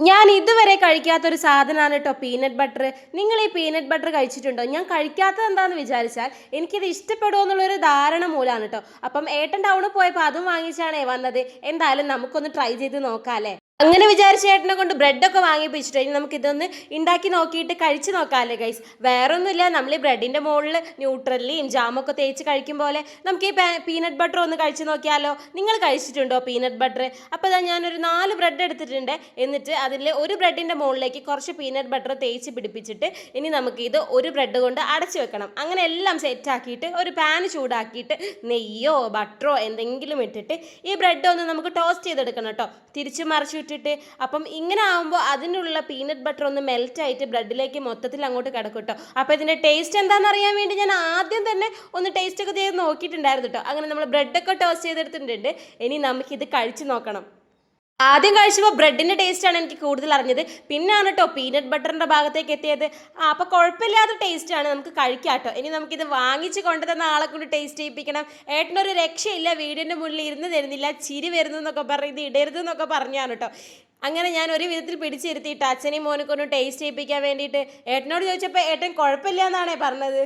ഞാൻ ഇതുവരെ കഴിക്കാത്തൊരു സാധനമാണ് കേട്ടോ പീനട്ട് ബട്ടർ. നിങ്ങൾ ഈ പീനട്ട് ബട്ടർ കഴിച്ചിട്ടുണ്ടോ? ഞാൻ കഴിക്കാത്തത് എന്താണെന്ന് വിചാരിച്ചാൽ എനിക്കിത് ഇഷ്ടപ്പെടുമോ എന്നുള്ളൊരു ധാരണ മൂലമാണ് കേട്ടോ. അപ്പം ഏട്ടൻ ടൗണിൽ പോയപ്പോൾ അതും വാങ്ങിച്ചാണേ വന്നത്. എന്തായാലും നമുക്കൊന്ന് ട്രൈ ചെയ്ത് നോക്കാം അല്ലേ. അങ്ങനെ വിചാരിച്ച ഏട്ടനെ കൊണ്ട് ബ്രെഡൊക്കെ വാങ്ങിപ്പിച്ചിട്ട് ഇനി നമുക്ക് ഇതൊന്ന് ഉണ്ടാക്കി നോക്കിയിട്ട് കഴിച്ച് നോക്കാമല്ലേ ഗൈസ്. വേറെ ഒന്നുമില്ല, നമ്മൾ ഈ ബ്രെഡിൻ്റെ മുകളിൽ ന്യൂട്രല്ലിയും ജാമൊക്കെ തേച്ച് കഴിക്കും പോലെ നമുക്ക് ഈ പീനട്ട് ബട്ടർ ഒന്ന് കഴിച്ച് നോക്കിയാലോ. നിങ്ങൾ കഴിച്ചിട്ടുണ്ടോ പീനട്ട് ബട്ടർ? അപ്പോൾ ഞാനൊരു 4 ബ്രെഡ് എടുത്തിട്ടുണ്ട്. എന്നിട്ട് അതിൽ ഒരു ബ്രെഡിൻ്റെ മുകളിലേക്ക് കുറച്ച് പീനട്ട് ബട്ടർ തേച്ച് പിടിപ്പിച്ചിട്ട് ഇനി നമുക്ക് ഇത് ഒരു ബ്രെഡ് കൊണ്ട് അടച്ചു വെക്കണം. അങ്ങനെ എല്ലാം സെറ്റാക്കിയിട്ട് ഒരു പാൻ ചൂടാക്കിയിട്ട് നെയ്യോ ബട്ടറോ എന്തെങ്കിലും ഇട്ടിട്ട് ഈ ബ്രെഡ് ഒന്ന് നമുക്ക് ടോസ്റ്റ് ചെയ്തെടുക്കണം കേട്ടോ, തിരിച്ച് മറിച്ച് ഇട്ടിട്ട്. അപ്പം ഇങ്ങനെ ആകുമ്പോൾ അതിനുള്ള പീനട്ട് ബട്ടർ ഒന്ന് മെൽറ്റ് ആയിട്ട് ബ്രെഡിലേക്ക് മൊത്തത്തിൽ അങ്ങോട്ട് കിടക്കും കേട്ടോ. അപ്പോൾ ഇതിൻ്റെ ടേസ്റ്റ് എന്താണെന്ന് അറിയാൻ വേണ്ടി ഞാൻ ആദ്യം തന്നെ ഒന്ന് ടേസ്റ്റ് ഒക്കെ ചെയ്ത് നോക്കിയിട്ടുണ്ടായിരുന്നു കേട്ടോ. അങ്ങനെ നമ്മൾ ബ്രെഡൊക്കെ ടോസ്റ്റ് ചെയ്തെടുത്തിട്ടുണ്ട്. ഇനി നമുക്കിത് കഴിച്ച് നോക്കണം. ആദ്യം കഴിച്ചപ്പോൾ ബ്രെഡിൻ്റെ ടേസ്റ്റാണ് എനിക്ക് കൂടുതൽ അറിഞ്ഞത്. പിന്നെയാണ് കേട്ടോ പീനട്ട് ബട്ടറിൻ്റെ ഭാഗത്തേക്ക് എത്തിയത്. അപ്പോൾ കുഴപ്പമില്ലാത്ത ടേസ്റ്റാണ്, നമുക്ക് കഴിക്കാം കേട്ടോ. ഇനി നമുക്കിത് വാങ്ങിച്ച് കൊണ്ടുതന്ന ആളെ കൊണ്ട് ടേസ്റ്റ് ചെയ്യിപ്പിക്കണം. ഏട്ടനൊരു രക്ഷയില്ല, വീടിൻ്റെ മുന്നിൽ ഇരുന്ന് തരുന്നില്ല, ചിരി വരുന്നു എന്നൊക്കെ പറഞ്ഞ് ഇത് ഇടരുത് എന്നൊക്കെ പറഞ്ഞാണ് കേട്ടോ. അങ്ങനെ ഞാൻ ഒരു വിധത്തിൽ പിടിച്ചിരുത്തിയിട്ട് അച്ഛനെയും മോനൊക്കെ ഒന്ന് ടേസ്റ്റ് ചെയ്യിപ്പിക്കാൻ വേണ്ടിയിട്ട് ഏട്ടനോട് ചോദിച്ചപ്പോൾ ഏട്ടൻ കുഴപ്പമില്ല എന്നാണേ പറഞ്ഞത്.